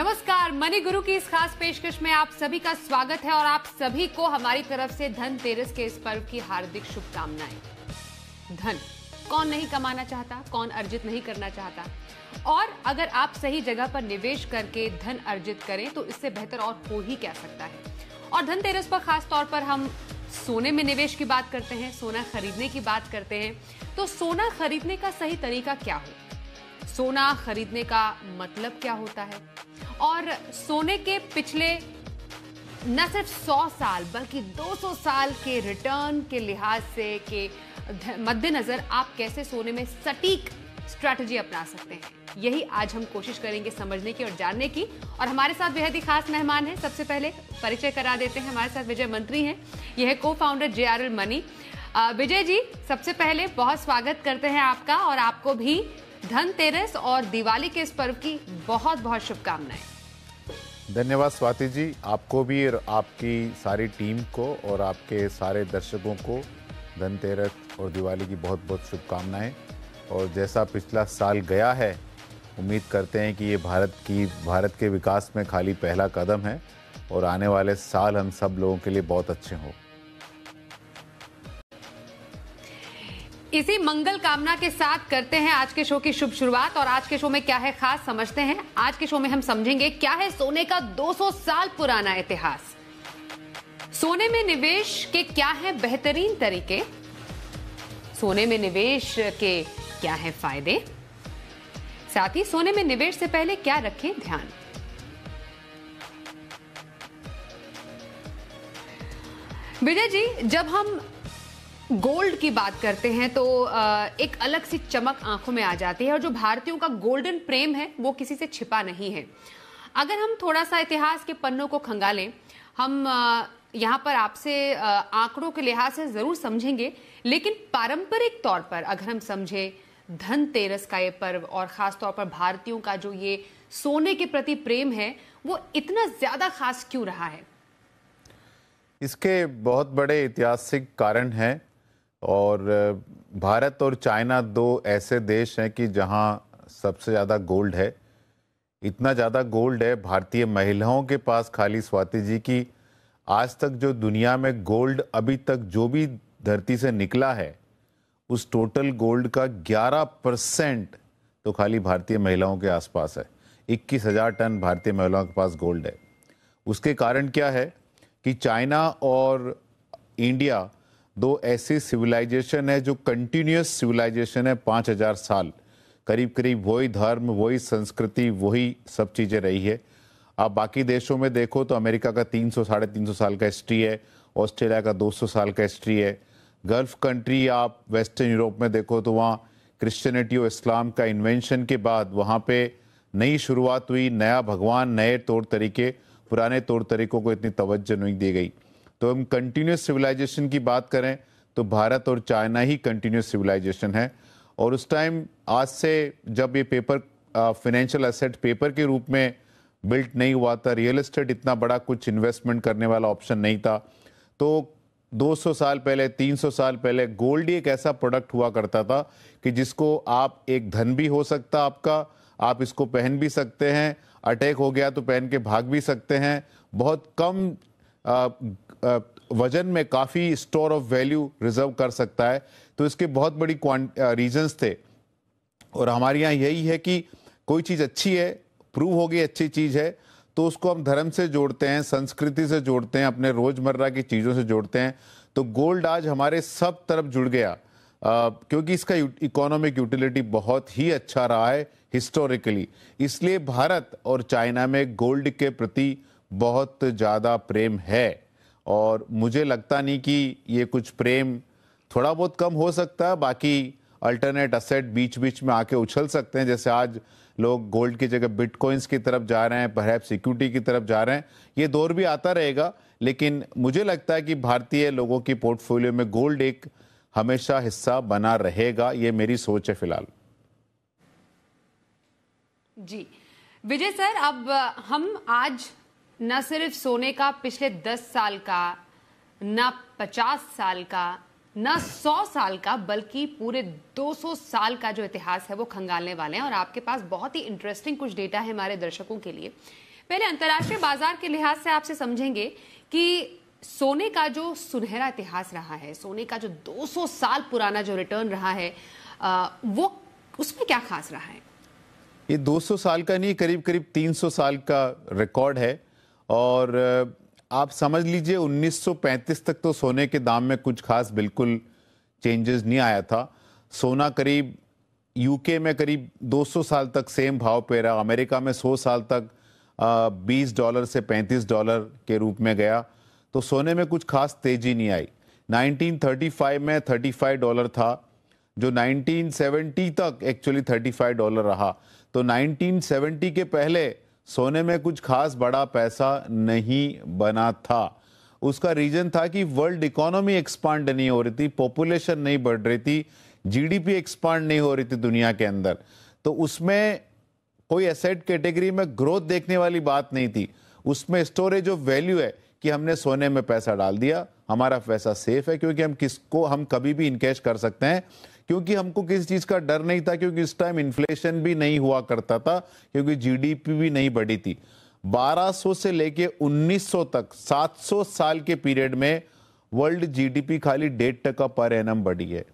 नमस्कार, मनी गुरु की इस खास पेशकश में आप सभी का स्वागत है और आप सभी को हमारी तरफ से धनतेरस के इस पर्व की हार्दिक शुभकामनाएं। धन कौन नहीं कमाना चाहता, कौन अर्जित नहीं करना चाहता, और अगर आप सही जगह पर निवेश करके धन अर्जित करें तो इससे बेहतर और हो ही क्या सकता है। और धनतेरस पर खास तौर पर हम सोने में निवेश की बात करते हैं, सोना खरीदने की बात करते हैं। तो सोना खरीदने का सही तरीका क्या हो, सोना खरीदने का मतलब क्या होता है, और सोने के पिछले न सिर्फ 100 साल बल्कि 200 साल के रिटर्न के लिहाज से के मद्देनजर आप कैसे सोने में सटीक स्ट्रैटेजी अपना सकते हैं, यही आज हम कोशिश करेंगे समझने की और जानने की। और हमारे साथ बेहद ही खास मेहमान हैं। सबसे पहले परिचय करा देते हैं, हमारे साथ विजय मंत्री हैं, यह है को founder JRL money. Vijay ji, सबसे पहले बहुत स्वागत करते हैं आपका, और आपको भी धनतेरस और दिवाली के इस पर्व की बहुत बहुत शुभकामनाएं। धन्यवाद स्वाति जी, आपको भी और आपकी सारी टीम को और आपके सारे दर्शकों को धनतेरस और दिवाली की बहुत बहुत शुभकामनाएं। और जैसा पिछला साल गया है, उम्मीद करते हैं कि ये भारत के विकास में खाली पहला कदम है और आने वाले साल हम सब लोगों के लिए बहुत अच्छे हों। इसी मंगल कामना के साथ करते हैं आज के शो की शुभ शुरुआत। और आज के शो में क्या है खास, समझते हैं। आज के शो में हम समझेंगे क्या है सोने का 200 साल पुराना इतिहास, सोने में निवेश के क्या है बेहतरीन तरीके, सोने में निवेश के क्या है फायदे, साथ ही सोने में निवेश से पहले क्या रखें ध्यान। विजय जी, जब हम गोल्ड की बात करते हैं तो एक अलग सी चमक आंखों में आ जाती है, और जो भारतीयों का गोल्डन प्रेम है वो किसी से छिपा नहीं है। अगर हम थोड़ा सा इतिहास के पन्नों को खंगालें, हम यहाँ पर आपसे आंकड़ों के लिहाज से जरूर समझेंगे, लेकिन पारंपरिक तौर पर अगर हम समझे धनतेरस का ये पर्व और खास तौर पर भारतीयों का जो ये सोने के प्रति प्रेम है, वो इतना ज्यादा खास क्यों रहा है? इसके बहुत बड़े ऐतिहासिक कारण हैं, और भारत और चाइना दो ऐसे देश हैं कि जहां सबसे ज़्यादा गोल्ड है। इतना ज़्यादा गोल्ड है भारतीय महिलाओं के पास खाली, स्वाति जी, की आज तक जो दुनिया में गोल्ड अभी तक जो भी धरती से निकला है, उस टोटल गोल्ड का 11% तो खाली भारतीय महिलाओं के आसपास है। 21,000 टन भारतीय महिलाओं के पास गोल्ड है। उसके कारण क्या है कि चाइना और इंडिया दो ऐसी सिविलाइजेशन है जो कंटिन्यूअस सिविलाइजेशन है। 5,000 साल करीब करीब वही धर्म, वही संस्कृति, वही सब चीज़ें रही है। आप बाकी देशों में देखो तो अमेरिका का 300 साढ़े 300 साल का हिस्ट्री है, ऑस्ट्रेलिया का 200 साल का हिस्ट्री है। गल्फ कंट्री आप वेस्टर्न यूरोप में देखो तो वहाँ क्रिश्चियनिटी और इस्लाम का इन्वेंशन के बाद वहाँ पे नई शुरुआत हुई, नया भगवान, नए तौर तरीके, पुराने तौर तरीकों को इतनी तवज्जो नहीं दी गई। तो हम कंटिन्यूस सिविलाइजेशन की बात करें तो भारत और चाइना ही कंटिन्यूस सिविलाइजेशन है। और उस टाइम, आज से जब ये पेपर फाइनेंशियल एसेट पेपर के रूप में बिल्ट नहीं हुआ था, रियल एस्टेट इतना बड़ा कुछ इन्वेस्टमेंट करने वाला ऑप्शन नहीं था, तो 200 साल पहले, 300 साल पहले गोल्ड ही एक ऐसा प्रोडक्ट हुआ करता था कि जिसको आप, एक धन भी हो सकता आपका, आप इसको पहन भी सकते हैं, अटैक हो गया तो पहन के भाग भी सकते हैं, बहुत कम वजन में काफ़ी स्टोर ऑफ वैल्यू रिजर्व कर सकता है। तो इसके बहुत बड़ी रीजंस थे। और हमारे यहाँ यही है कि कोई चीज़ अच्छी है, प्रूव हो गई अच्छी चीज़ है, तो उसको हम धर्म से जोड़ते हैं, संस्कृति से जोड़ते हैं, अपने रोज़मर्रा की चीज़ों से जोड़ते हैं। तो गोल्ड आज हमारे सब तरफ जुड़ गया, क्योंकि इसका इकोनॉमिक यूटिलिटी बहुत ही अच्छा रहा है हिस्टोरिकली। इसलिए भारत और चाइना में गोल्ड के प्रति बहुत ज़्यादा प्रेम है। और मुझे लगता नहीं कि ये कुछ प्रेम थोड़ा बहुत कम हो सकता है, बाकी अल्टरनेट असेट बीच बीच में आके उछल सकते हैं। जैसे आज लोग गोल्ड की जगह बिटकॉइंस की तरफ जा रहे हैं, परहैप्स सिक्योरिटी की तरफ जा रहे हैं। ये दौर भी आता रहेगा, लेकिन मुझे लगता है कि भारतीय लोगों की पोर्टफोलियो में गोल्ड एक हमेशा हिस्सा बना रहेगा। ये मेरी सोच है फिलहाल। जी विजय सर, अब हम आज न सिर्फ सोने का पिछले 10 साल का, न 50 साल का, न 100 साल का, बल्कि पूरे 200 साल का जो इतिहास है वो खंगालने वाले हैं। और आपके पास बहुत ही इंटरेस्टिंग कुछ डेटा है हमारे दर्शकों के लिए। पहले अंतर्राष्ट्रीय बाजार के लिहाज से आपसे समझेंगे कि सोने का जो सुनहरा इतिहास रहा है, सोने का जो 200 साल पुराना जो रिटर्न रहा है, वो उसमें क्या खास रहा है? ये 200 साल का नहीं, करीब करीब 300 साल का रिकॉर्ड है। और आप समझ लीजिए 1935 तक तो सोने के दाम में कुछ खास बिल्कुल चेंजेस नहीं आया था। सोना करीब यूके में करीब 200 साल तक सेम भाव पे रहा, अमेरिका में 100 साल तक $20 से $35 के रूप में गया, तो सोने में कुछ खास तेजी नहीं आई। 1935 में $35 था, जो 1970 तक एक्चुअली $35 रहा। तो 1970 के पहले सोने में कुछ खास बड़ा पैसा नहीं बना था। उसका रीजन था कि वर्ल्ड इकोनॉमी एक्सपांड नहीं हो रही थी, पॉपुलेशन नहीं बढ़ रही थी, जीडीपी एक्सपांड नहीं हो रही थी दुनिया के अंदर। तो उसमें कोई एसेट कैटेगरी में ग्रोथ देखने वाली बात नहीं थी। उसमें स्टोरेज ऑफ वैल्यू है कि हमने सोने में पैसा डाल दिया, हमारा पैसा सेफ है, क्योंकि हम कभी भी इनकैश कर सकते हैं, क्योंकि हमको किसी चीज का डर नहीं था, क्योंकि इस टाइम इन्फ्लेशन भी नहीं हुआ करता था, क्योंकि जीडीपी भी नहीं बढ़ी थी। 1200 से लेके 1900 तक 700 साल के पीरियड में वर्ल्ड जीडीपी खाली 1.5% पर एनम बढ़ी है।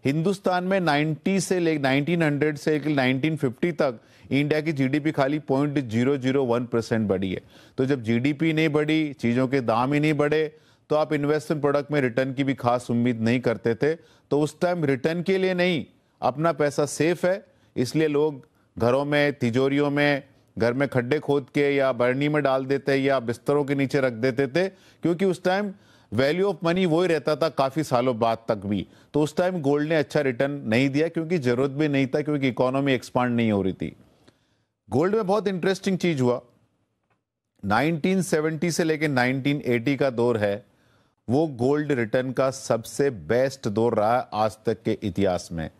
हिंदुस्तान में 1900 से लेकर 1950 तक इंडिया की जीडीपी खाली 0.001% बढ़ी है। तो जब जीडीपी नहीं बढ़ी, चीजों के दाम ही नहीं बढ़े, तो आप इन्वेस्टमेंट प्रोडक्ट में रिटर्न की भी खास उम्मीद नहीं करते थे। तो उस टाइम रिटर्न के लिए नहीं, अपना पैसा सेफ है, इसलिए लोग घरों में, तिजोरियों में, घर में खड्डे खोद के या बरनी में डाल देते या बिस्तरों के नीचे रख देते थे, क्योंकि उस टाइम वैल्यू ऑफ मनी वही रहता था काफी सालों बाद तक भी। तो उस टाइम गोल्ड ने अच्छा रिटर्न नहीं दिया, क्योंकि जरूरत भी नहीं था, क्योंकि इकोनॉमी एक्सपांड नहीं हो रही थी। गोल्ड में बहुत इंटरेस्टिंग चीज हुआ, 1970 से लेकर 1980 का दौर है, वो गोल्ड रिटर्न का सबसे बेस्ट दौर रहा है आज तक के इतिहास में।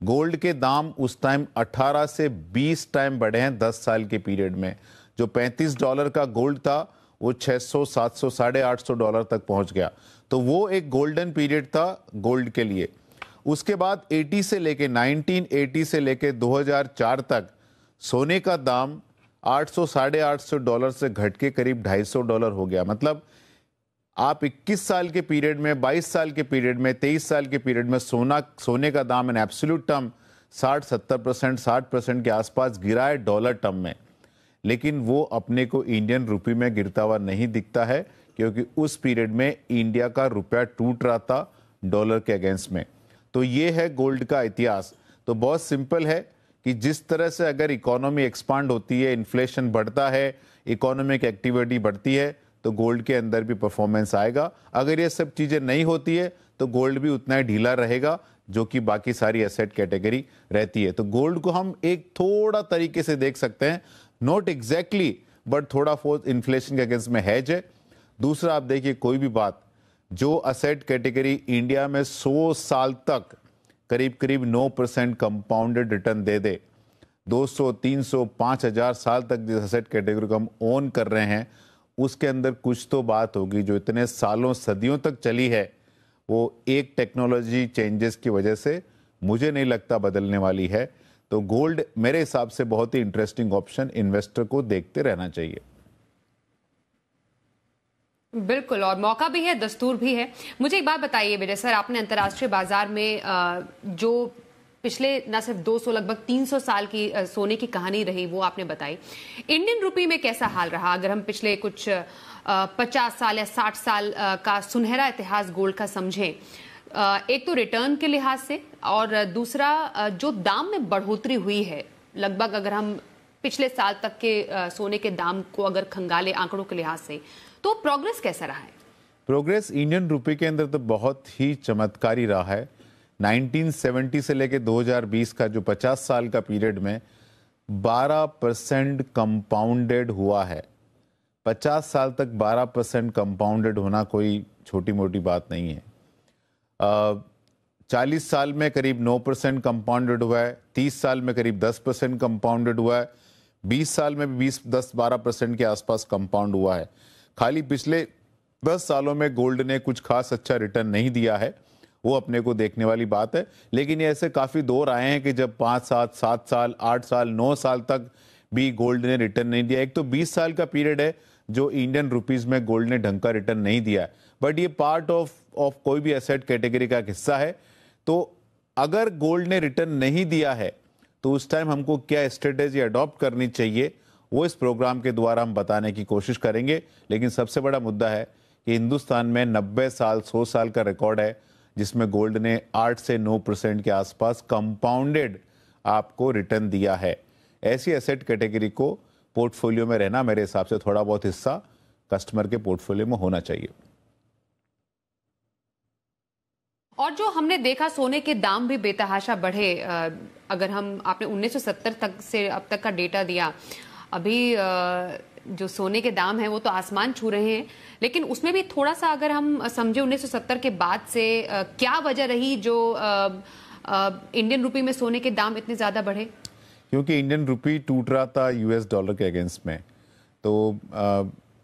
गोल्ड के दाम उस टाइम 18 से 20 टाइम बढ़े हैं 10 साल के पीरियड में। जो $35 का गोल्ड था वो 600, 700, $850 तक पहुंच गया। तो वो एक गोल्डन पीरियड था गोल्ड के लिए। उसके बाद 1980 से लेके 2004 तक सोने का दाम 800, $850 से घट के करीब $250 हो गया। मतलब आप 21 साल के पीरियड में, 22 साल के पीरियड में, 23 साल के पीरियड में सोने का दाम इन एब्सोल्यूट टर्म 60-70%, 60% के आसपास गिरा है डॉलर टर्म में। लेकिन वो अपने को इंडियन रुपये में गिरता हुआ नहीं दिखता है, क्योंकि उस पीरियड में इंडिया का रुपया टूट रहा था डॉलर के अगेंस्ट में। तो ये है गोल्ड का इतिहास। तो बहुत सिंपल है कि जिस तरह से अगर इकोनॉमी एक्सपांड होती है, इन्फ्लेशन बढ़ता है, इकोनॉमिक एक्टिविटी बढ़ती है, तो गोल्ड के अंदर भी परफॉर्मेंस आएगा। अगर ये सब चीजें नहीं होती है तो गोल्ड भी उतना ही ढीला रहेगा, जो कि बाकी सारी एसेट कैटेगरी रहती है। तो गोल्ड को हम एक थोड़ा तरीके से देख सकते हैं, नॉट एग्जैक्टली बट थोड़ा फोर्थ इन्फ्लेशन के अगेंस्ट में हेज है। दूसरा, आप देखिए कोई भी बात, जो एसेट कैटेगरी इंडिया में 100 साल तक करीब करीब 9% कंपाउंडेड रिटर्न दे दे, 200, 300, 5000 साल तक जिस एसेट कैटेगरी को हम ओन कर रहे हैं, उसके अंदर कुछ तो बात होगी जो इतने सालों, सदियों तक चली है, वो एक टेक्नोलॉजी चेंजेस की वजह से मुझे नहीं लगता बदलने वाली है। तो गोल्ड मेरे हिसाब से बहुत ही इंटरेस्टिंग ऑप्शन, इन्वेस्टर को देखते रहना चाहिए। बिल्कुल, और मौका भी है, दस्तूर भी है। मुझे एक बात बताइए विजय सर, आपने अंतर्राष्ट्रीय बाजार में जो पिछले न सिर्फ 200 लगभग 300 साल की सोने की कहानी रही वो आपने बताई, इंडियन रुपये में कैसा हाल रहा? अगर हम पिछले कुछ 50 साल या 60 साल का सुनहरा इतिहास गोल्ड का समझें, एक तो रिटर्न के लिहाज से, और दूसरा जो दाम में बढ़ोतरी हुई है, लगभग अगर हम पिछले साल तक के सोने के दाम को अगर खंगाले आंकड़ों के लिहाज से, तो प्रोग्रेस कैसा रहा है? प्रोग्रेस इंडियन रुपये के अंदर तो बहुत ही चमत्कारी रहा है। 1970 से लेके 2020 का जो 50 साल का पीरियड में 12% कंपाउंडेड हुआ है। 50 साल तक 12% कंपाउंडेड होना कोई छोटी मोटी बात नहीं है। 40 साल में करीब 9% कंपाउंडेड हुआ है, 30 साल में करीब 10% कंपाउंडेड हुआ है, 20 साल में भी 10-12% के आसपास कंपाउंड हुआ है। खाली पिछले 10 सालों में गोल्ड ने कुछ खास अच्छा रिटर्न नहीं दिया है, वो अपने को देखने वाली बात है। लेकिन ये ऐसे काफी दौर आए हैं कि जब 5 साल, 7 साल, 8 साल, 9 साल तक भी गोल्ड ने रिटर्न नहीं दिया। एक तो 20 साल का पीरियड है जो इंडियन रुपीस में गोल्ड ने ढंग का रिटर्न नहीं दिया है, बट ये पार्ट ऑफ कोई भी एसेट कैटेगरी का हिस्सा है। तो अगर गोल्ड ने रिटर्न नहीं दिया है तो उस टाइम हमको क्या स्ट्रेटेजी अडॉप्ट करनी चाहिए, वो इस प्रोग्राम के द्वारा हम बताने की कोशिश करेंगे। लेकिन सबसे बड़ा मुद्दा है कि हिंदुस्तान में 90 साल 100 साल का रिकॉर्ड है जिसमें गोल्ड ने 8 से 9% के आसपास कंपाउंडेड आपको रिटर्न दिया है। ऐसी एसेट कैटेगरी को पोर्टफोलियो में रहना मेरे हिसाब से थोड़ा बहुत हिस्सा कस्टमर के पोर्टफोलियो में होना चाहिए। और जो हमने देखा सोने के दाम भी बेतहाशा बढ़े, अगर हम आपने 1970 तक से अब तक का डेटा दिया, अभी जो सोने के दाम है वो तो आसमान छू रहे हैं, लेकिन उसमें भी थोड़ा सा अगर हम समझे 1970 के बाद से क्या वजह रही जो इंडियन रुपी में सोने के दाम इतने ज्यादा बढ़े? क्योंकि इंडियन रुपी टूट रहा था यूएस डॉलर के अगेंस्ट में। तो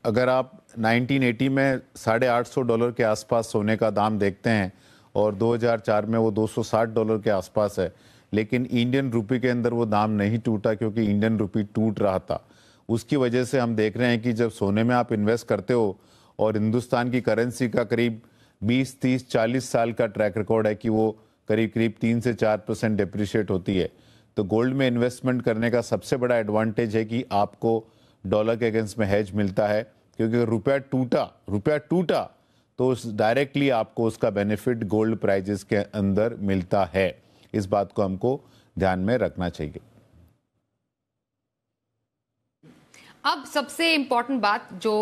अगर आप 1980 में $850 के आसपास सोने का दाम देखते हैं और 2004 में वो $260 के आसपास है, लेकिन इंडियन रुपी के अंदर वो दाम नहीं टूटा क्योंकि इंडियन रुपी टूट रहा था। उसकी वजह से हम देख रहे हैं कि जब सोने में आप इन्वेस्ट करते हो और हिंदुस्तान की करेंसी का करीब 20, 30, 40 साल का ट्रैक रिकॉर्ड है कि वो करीब करीब 3 से 4% डिप्रिशिएट होती है, तो गोल्ड में इन्वेस्टमेंट करने का सबसे बड़ा एडवांटेज है कि आपको डॉलर के अगेंस्ट में हेज मिलता है। क्योंकि रुपया टूटा तो डायरेक्टली आपको उसका बेनिफिट गोल्ड प्राइजेस के अंदर मिलता है। इस बात को हमको ध्यान में रखना चाहिए। अब सबसे इंपॉर्टेंट बात जो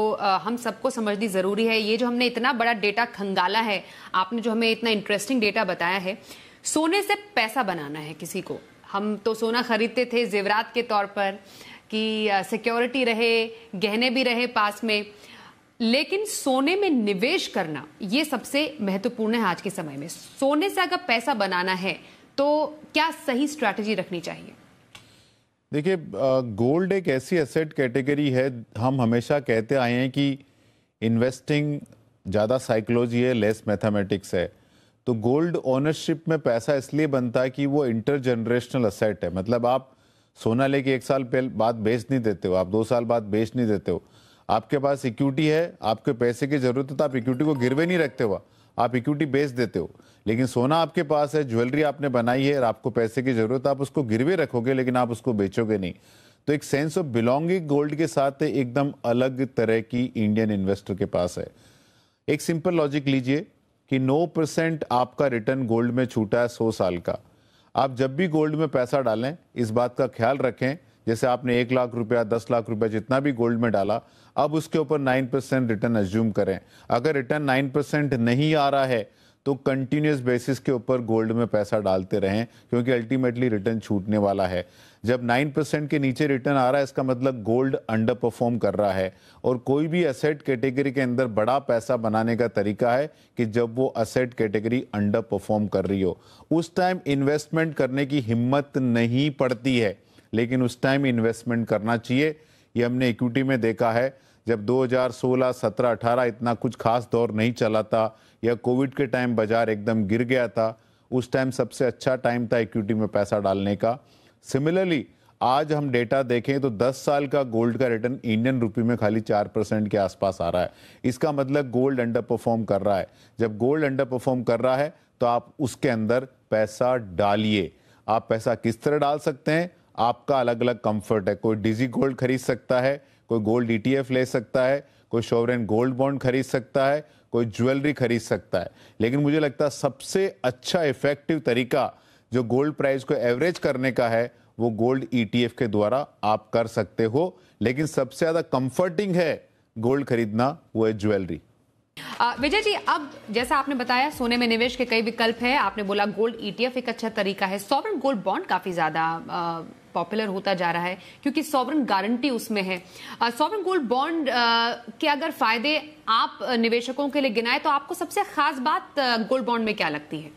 हम सबको समझनी जरूरी है, ये जो हमने इतना बड़ा डेटा खंगाला है, आपने जो हमें इतना इंटरेस्टिंग डेटा बताया है, सोने से पैसा बनाना है किसी को। हम तो सोना खरीदते थे जेवरात के तौर पर कि सिक्योरिटी रहे, गहने भी रहे पास में, लेकिन सोने में निवेश करना ये सबसे महत्वपूर्ण है आज के समय में। सोने से अगर पैसा बनाना है तो क्या सही स्ट्रैटेजी रखनी चाहिए? देखिए, गोल्ड एक ऐसी एसेट कैटेगरी है, हम हमेशा कहते आए हैं कि इन्वेस्टिंग ज़्यादा साइकोलॉजी है, लेस मैथमेटिक्स है। तो गोल्ड ओनरशिप में पैसा इसलिए बनता है कि वो इंटरजनरेशनल एसेट है। मतलब आप सोना लेके 1 साल बाद बेच नहीं देते हो, आप 2 साल बाद बेच नहीं देते हो। आपके पास इक्विटी है, आपके पैसे की जरूरत है तो आप इक्विटी को गिरवे नहीं रखते हो, आप इक्विटी बेच देते हो। लेकिन सोना आपके पास है, ज्वेलरी आपने बनाई है और आपको पैसे की जरूरत, आप उसको गिरवे रखोगे लेकिन आप उसको बेचोगे नहीं। तो एक सेंस ऑफ बिलोंगिंग गोल्ड के साथ एकदम अलग तरह की इंडियन इन्वेस्टर के पास है। एक सिंपल लॉजिक लीजिए कि 9% आपका रिटर्न गोल्ड में छूटा है 100 साल का। आप जब भी गोल्ड में पैसा डालें इस बात का ख्याल रखें, जैसे आपने 1 लाख रुपया, 10 लाख रुपया जितना भी गोल्ड में डाला, अब उसके ऊपर 9% रिटर्न अज्यूम करें। अगर रिटर्न 9% नहीं आ रहा है तो कंटिन्यूस बेसिस के ऊपर गोल्ड में पैसा डालते रहें, क्योंकि अल्टीमेटली रिटर्न छूटने वाला है। जब 9% के नीचे रिटर्न आ रहा है इसका मतलब गोल्ड अंडर परफॉर्म कर रहा है। और कोई भी एसेट कैटेगरी के अंदर बड़ा पैसा बनाने का तरीका है कि जब वो एसेट कैटेगरी अंडर परफॉर्म कर रही हो, उस टाइम इन्वेस्टमेंट करने की हिम्मत नहीं पड़ती है, लेकिन उस टाइम इन्वेस्टमेंट करना चाहिए। ये हमने इक्विटी में देखा है, जब 2016, 17, 18 इतना कुछ खास दौर नहीं चला था या कोविड के टाइम बाजार एकदम गिर गया था, उस टाइम सबसे अच्छा टाइम था इक्विटी में पैसा डालने का। सिमिलरली आज हम डेटा देखें तो 10 साल का गोल्ड का रिटर्न इंडियन रुपी में खाली 4% के आसपास आ रहा है। इसका मतलब गोल्ड अंडर परफॉर्म कर रहा है। जब गोल्ड अंडर परफॉर्म कर रहा है तो आप उसके अंदर पैसा डालिए। आप पैसा किस तरह डाल सकते हैं, आपका अलग अलग कंफर्ट है। कोई डिजी गोल्ड खरीद सकता है, कोई गोल्ड ETF ले सकता है, कोई सॉवरेन गोल्ड बॉन्ड खरीद सकता है, कोई ज्वेलरी खरीद सकता है। लेकिन मुझे लगता है सबसे अच्छा इफेक्टिव तरीका जो गोल्ड प्राइस को एवरेज करने का है वो गोल्ड ETF के द्वारा आप कर सकते हो। लेकिन सबसे ज्यादा कंफर्टिंग है गोल्ड खरीदना, वो है ज्वेलरी। विजय जी, अब जैसा आपने बताया सोने में निवेश के कई विकल्प हैं, आपने बोला गोल्ड ETF एक अच्छा तरीका है, सॉवरेन गोल्ड बॉन्ड काफी ज्यादा पॉपुलर होता जा रहा है क्योंकि सॉवरेन गारंटी उसमें है। सॉवरेन गोल्ड बॉन्ड के अगर फायदे आप निवेशकों के लिए गिनाए तो आपको सबसे खास बात गोल्ड बॉन्ड में क्या लगती है?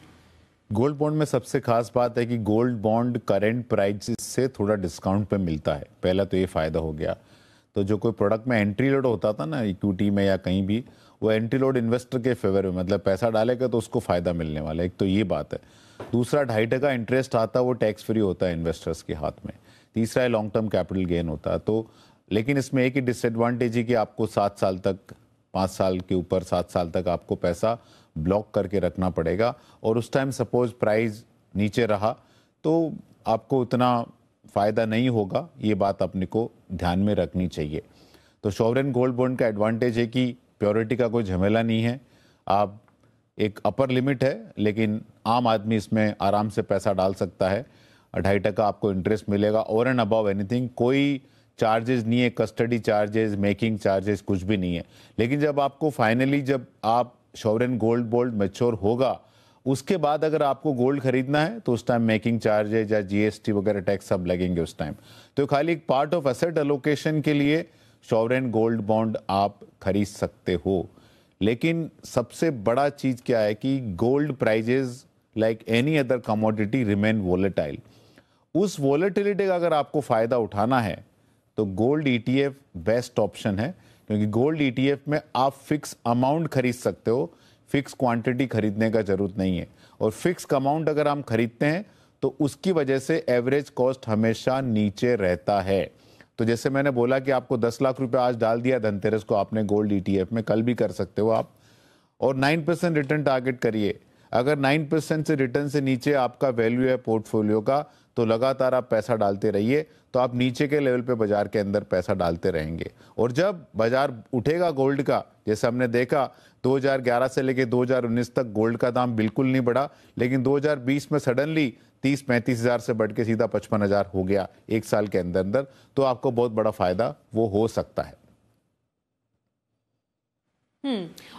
गोल्ड बॉन्ड में सबसे खास बात है कि गोल्ड बॉन्ड करंट प्राइस से थोड़ा डिस्काउंट पे मिलता है। पहला तो ये फायदा हो गया। तो जो कोई प्रोडक्ट में एंट्री लोड होता था ना इक्विटी में या कहीं भी, वो एंट्री लोड इन्वेस्टर के फेवर में, मतलब पैसा डालेगा तो उसको फायदा मिलने वाला है। एक तो ये बात है। दूसरा 2.5% इंटरेस्ट आता है, वो टैक्स फ्री होता है इन्वेस्टर्स के हाथ में। तीसरा है लॉन्ग टर्म कैपिटल गेन होता है। तो लेकिन इसमें एक ही डिसएडवांटेज है कि आपको 7 साल तक, 5 साल के ऊपर 7 साल तक आपको पैसा ब्लॉक करके रखना पड़ेगा, और उस टाइम सपोज प्राइस नीचे रहा तो आपको उतना फ़ायदा नहीं होगा। ये बात अपने को ध्यान में रखनी चाहिए। तो सॉवरेन गोल्ड बॉन्ड का एडवांटेज है कि प्योरिटी का कोई झमेला नहीं है। आप एक अपर लिमिट है, लेकिन आम आदमी इसमें आराम से पैसा डाल सकता है। 2.5% आपको इंटरेस्ट मिलेगा, ओवर एंड अबव एनीथिंग। कोई चार्जेस नहीं है, कस्टडी चार्जेस, मेकिंग चार्जेस कुछ भी नहीं है। लेकिन जब आपको फाइनली, जब आप सॉवरेन गोल्ड बॉन्ड मैच्योर होगा, उसके बाद अगर आपको गोल्ड खरीदना है तो उस टाइम मेकिंग चार्जेज या जीएसटी वगैरह टैक्स सब लगेंगे उस टाइम। तो खाली एक पार्ट ऑफ एसेट एलोकेशन के लिए सॉवरेन गोल्ड बॉन्ड आप खरीद सकते हो। लेकिन सबसे बड़ा चीज क्या है कि gold prices like any other commodity remain volatile. उस वोलेटिलिटी का अगर आपको फायदा उठाना है तो गोल्ड ईटीएफ बेस्ट ऑप्शन है, क्योंकि गोल्ड ईटीएफ में आप फिक्स अमाउंट खरीद सकते हो, फिक्स क्वांटिटी खरीदने का जरूरत नहीं है। और फिक्स अमाउंट अगर हम खरीदते हैं तो उसकी वजह से एवरेज कॉस्ट हमेशा नीचे रहता है। तो जैसे मैंने बोला कि आपको 10 लाख रुपए आज डाल दिया धनतेरस को आपने गोल्ड ईटीएफ में, कल भी कर सकते हो आप, और 9% रिटर्न टारगेट करिए। अगर 9% से रिटर्न से नीचे आपका वैल्यू है पोर्टफोलियो का, तो लगातार आप पैसा डालते रहिए, तो आप नीचे के लेवल पे बाजार के अंदर पैसा डालते रहेंगे। और जब बाजार उठेगा गोल्ड का, जैसे हमने देखा 2011 से लेके 2019 तक गोल्ड का दाम बिल्कुल नहीं बढ़ा, लेकिन 2020 में सडनली 30-35 हज़ार से बढ़ के सीधा 55 हज़ार हो गया एक साल के अंदर अंदर, तो आपको बहुत बड़ा फायदा वो हो सकता है।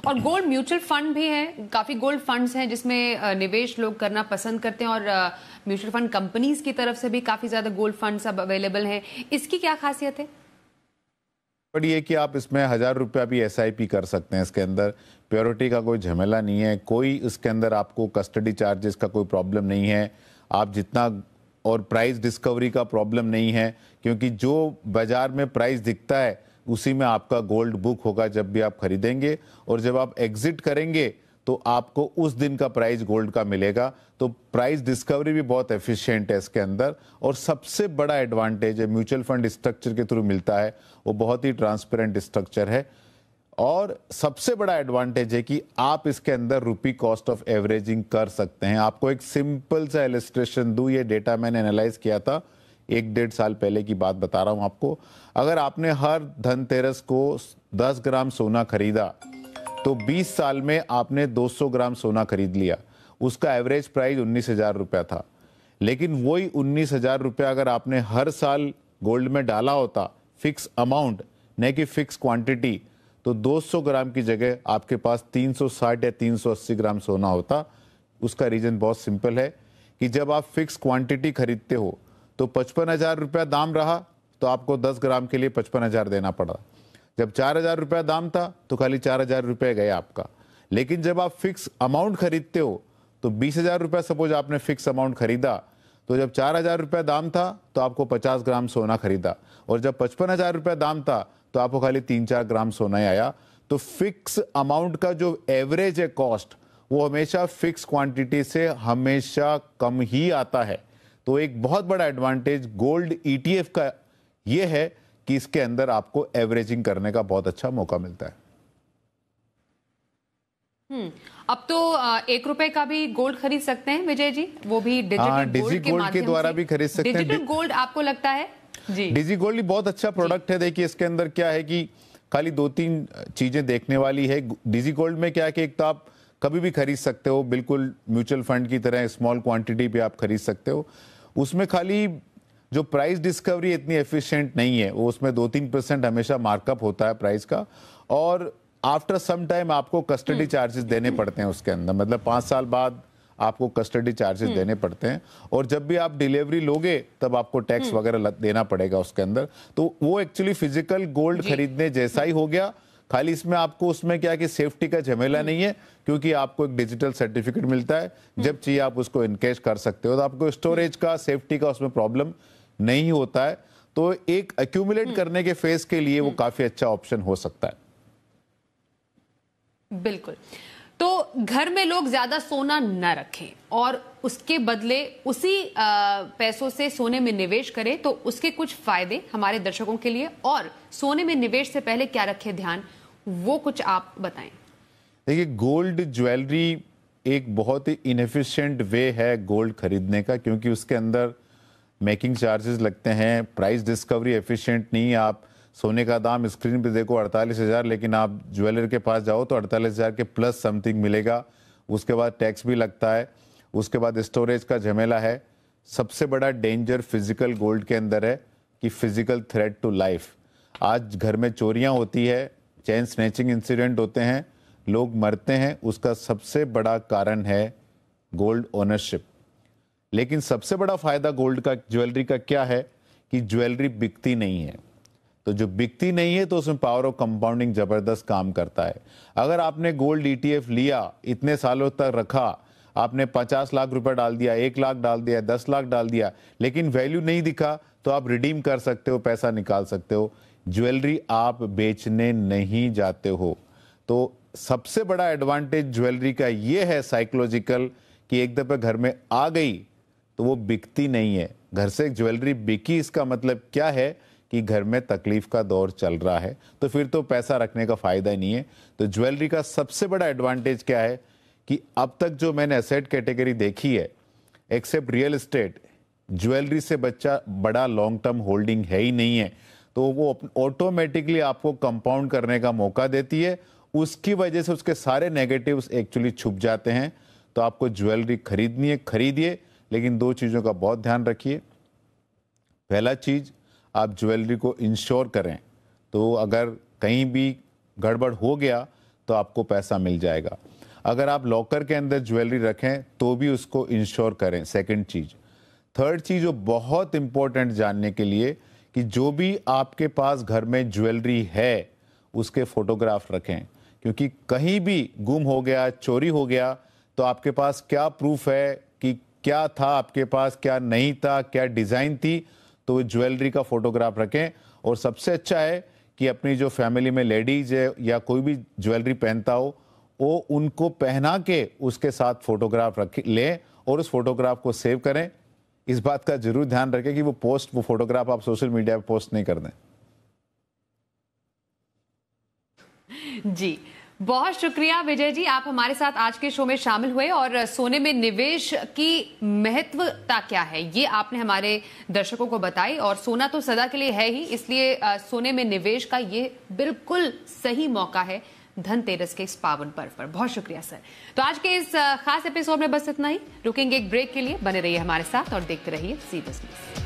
और गोल्ड म्यूचुअल फंड भी है, काफी गोल्ड फंड्स हैं जिसमें निवेश लोग करना पसंद करते हैं, और म्यूचुअल फंड कंपनीज की तरफ से भी काफी ज्यादा गोल्ड फंड्स अब अवेलेबल हैं। इसकी क्या खासियत है? बड़ी है कि आप इसमें 1000 रुपया भी एसआईपी कर सकते हैं। इसके अंदर प्योरिटी का कोई झमेला नहीं है, कोई इसके अंदर आपको कस्टडी चार्जेस का कोई प्रॉब्लम नहीं है, आप जितना, और प्राइस डिस्कवरी का प्रॉब्लम नहीं है, क्योंकि जो बाजार में प्राइस दिखता है उसी में आपका गोल्ड बुक होगा जब भी आप खरीदेंगे, और जब आप एग्जिट करेंगे तो आपको उस दिन का प्राइस गोल्ड का मिलेगा। तो प्राइस डिस्कवरी भी बहुत एफिशिएंट है इसके अंदर। और सबसे बड़ा एडवांटेज है म्यूचुअल फंड स्ट्रक्चर के थ्रू मिलता है, वो बहुत ही ट्रांसपेरेंट स्ट्रक्चर है। और सबसे बड़ा एडवांटेज है कि आप इसके अंदर रुपी कॉस्ट ऑफ एवरेजिंग कर सकते हैं। आपको एक सिंपल सा इलस्ट्रेशन दूं, ये डेटा मैंने एनालाइज किया था 1-1.5 साल पहले की बात बता रहा हूं आपको। अगर आपने हर धनतेरस को 10 ग्राम सोना खरीदा तो 20 साल में आपने 200 ग्राम सोना खरीद लिया, उसका एवरेज प्राइस 19,000 रुपया था। लेकिन वही 19,000 रुपया अगर आपने हर साल गोल्ड में डाला होता, फिक्स अमाउंट न कि फिक्स क्वांटिटी, तो 200 ग्राम की जगह आपके पास 360 या 380 ग्राम सोना होता। उसका रीजन बहुत सिंपल है कि जब आप फिक्स क्वांटिटी खरीदते हो तो 55,000 रुपया दाम रहा तो आपको 10 ग्राम के लिए 55,000 देना पड़ा। जब 4,000 रुपया दाम था तो खाली 4,000 रुपये गए आपका। लेकिन जब आप फिक्स अमाउंट खरीदते हो तो 20,000 रुपया सपोज आपने फिक्स अमाउंट खरीदा, तो जब 4,000 रुपया दाम था तो आपको 50 ग्राम सोना खरीदा, और जब 55,000 रुपया दाम था तो आपको खाली 3-4 ग्राम सोना ही आया। तो फिक्स अमाउंट का जो एवरेज है कॉस्ट, वो हमेशा फिक्स क्वांटिटी से हमेशा कम ही आता है। तो एक बहुत बड़ा एडवांटेज गोल्ड ईटीएफ का ये है कि इसके अंदर आपको एवरेजिंग करने का बहुत अच्छा मौका मिलता है। अब तो 1 रुपए का भी गोल्ड खरीद सकते हैं विजय जी, वो भी डिजिटल गोल्ड के द्वारा भी खरीद सकते हैं। डिजिटल गोल्ड आपको लगता है जी? डिजी गोल्ड बहुत अच्छा प्रोडक्ट है। देखिए इसके अंदर क्या है कि खाली 2-3 चीजें देखने वाली है। डिजी गोल्ड में क्या है कि एक तो आप कभी भी खरीद सकते हो, बिल्कुल म्यूचुअल फंड की तरह स्मॉल क्वांटिटी पे आप खरीद सकते हो। उसमें खाली जो प्राइस डिस्कवरी इतनी एफिशिएंट नहीं है, वो उसमें 2-3% हमेशा मार्कअप होता है प्राइस का, और आफ्टर सम टाइम आपको कस्टडी चार्जेस देने पड़ते हैं उसके अंदर, मतलब 5 साल बाद आपको कस्टडी चार्जेस देने पड़ते हैं, और जब भी आप डिलीवरी लोगे तब आपको टैक्स वगैरह देना पड़ेगा उसके अंदर। तो वो एक्चुअली फिजिकल गोल्ड खरीदने जैसा ही हो गया, खाली इसमें आपको उसमें क्या कि सेफ्टी का झमेला नहीं है, क्योंकि आपको एक डिजिटल सर्टिफिकेट मिलता है, जब चाहिए आप उसको इनकैश कर सकते हो, तो आपको स्टोरेज का, सेफ्टी का उसमें प्रॉब्लम नहीं होता है। तो एक एक्यूमुलेट करने के फेज के लिए वो काफी अच्छा ऑप्शन हो सकता है। बिल्कुल। तो घर में लोग ज्यादा सोना न रखें और उसके बदले उसी पैसों से सोने में निवेश करें, तो उसके कुछ फायदे हमारे दर्शकों के लिए, और सोने में निवेश से पहले क्या रखें ध्यान, वो कुछ आप बताएं। देखिए, गोल्ड ज्वेलरी एक बहुत ही इनएफिशिएंट वे है गोल्ड खरीदने का, क्योंकि उसके अंदर मेकिंग चार्जेस लगते हैं, प्राइस डिस्कवरी एफिशिएंट नहीं है। आप सोने का दाम स्क्रीन पे देखो 48,000, लेकिन आप ज्वेलर के पास जाओ तो 48,000 के प्लस समथिंग मिलेगा। उसके बाद टैक्स भी लगता है, उसके बाद स्टोरेज का झमेला है। सबसे बड़ा डेंजर फिजिकल गोल्ड के अंदर है कि फिजिकल थ्रेट टू लाइफ। आज घर में चोरियां होती है, चेन स्नैचिंग इंसिडेंट होते हैं, लोग मरते हैं, उसका सबसे बड़ा कारण है गोल्ड ओनरशिप। लेकिन सबसे बड़ा फायदा गोल्ड का, ज्वेलरी का क्या है कि ज्वेलरी बिकती नहीं है। तो जो बिकती नहीं है तो उसमें पावर ऑफ कंपाउंडिंग जबरदस्त काम करता है। अगर आपने गोल्ड ETF लिया, इतने सालों तक रखा, आपने 50 लाख रुपए डाल दिया, 1 लाख डाल दिया, 10 लाख डाल दिया, लेकिन वैल्यू नहीं दिखा, तो आप रिडीम कर सकते हो, पैसा निकाल सकते हो। ज्वेलरी आप बेचने नहीं जाते हो। तो सबसे बड़ा एडवांटेज ज्वेलरी का ये है साइकोलॉजिकल, कि एक दफे घर में आ गई तो वो बिकती नहीं है। घर से ज्वेलरी बिकी, इसका मतलब क्या है कि घर में तकलीफ का दौर चल रहा है, तो फिर तो पैसा रखने का फायदा ही नहीं है। तो ज्वेलरी का सबसे बड़ा एडवांटेज क्या है कि अब तक जो मैंने एसेट कैटेगरी देखी है, एक्सेप्ट रियल एस्टेट, ज्वेलरी से बड़ा लॉन्ग टर्म होल्डिंग है ही नहीं है। तो वो ऑटोमेटिकली आपको कंपाउंड करने का मौका देती है। उसकी वजह से उसके सारे नेगेटिव्स एक्चुअली छुप जाते हैं। तो आपको ज्वेलरी खरीदनी है, खरीदिए, लेकिन 2 चीज़ों का बहुत ध्यान रखिए। पहला चीज़, आप ज्वेलरी को इंश्योर करें, तो अगर कहीं भी गड़बड़ हो गया तो आपको पैसा मिल जाएगा। अगर आप लॉकर के अंदर ज्वेलरी रखें तो भी उसको इंश्योर करें, सेकंड चीज़। थर्ड चीज़ जो बहुत इंपॉर्टेंट जानने के लिए, कि जो भी आपके पास घर में ज्वेलरी है उसके फोटोग्राफ रखें, क्योंकि कहीं भी गुम हो गया, चोरी हो गया, तो आपके पास क्या प्रूफ है कि क्या था आपके पास, क्या नहीं था, क्या डिज़ाइन थी। तो ज्वेलरी का फोटोग्राफ रखें। और सबसे अच्छा है कि अपनी जो फैमिली में लेडीज है या कोई भी ज्वेलरी पहनता हो, वो उनको पहना के उसके साथ फोटोग्राफ लें और उस फोटोग्राफ को सेव करें। इस बात का जरूर ध्यान रखें कि वो फोटोग्राफ आप सोशल मीडिया पे पोस्ट नहीं कर दें। जी, बहुत शुक्रिया विजय जी, आप हमारे साथ आज के शो में शामिल हुए और सोने में निवेश की महत्वता क्या है ये आपने हमारे दर्शकों को बताई। और सोना तो सदा के लिए है ही, इसलिए सोने में निवेश का ये बिल्कुल सही मौका है धनतेरस के इस पावन पर्व पर। बहुत शुक्रिया सर। तो आज के इस खास एपिसोड में बस इतना ही। रुकेंगे एक ब्रेक के लिए, बने रहिए हमारे साथ और देखते रहिए सी बिजनेस।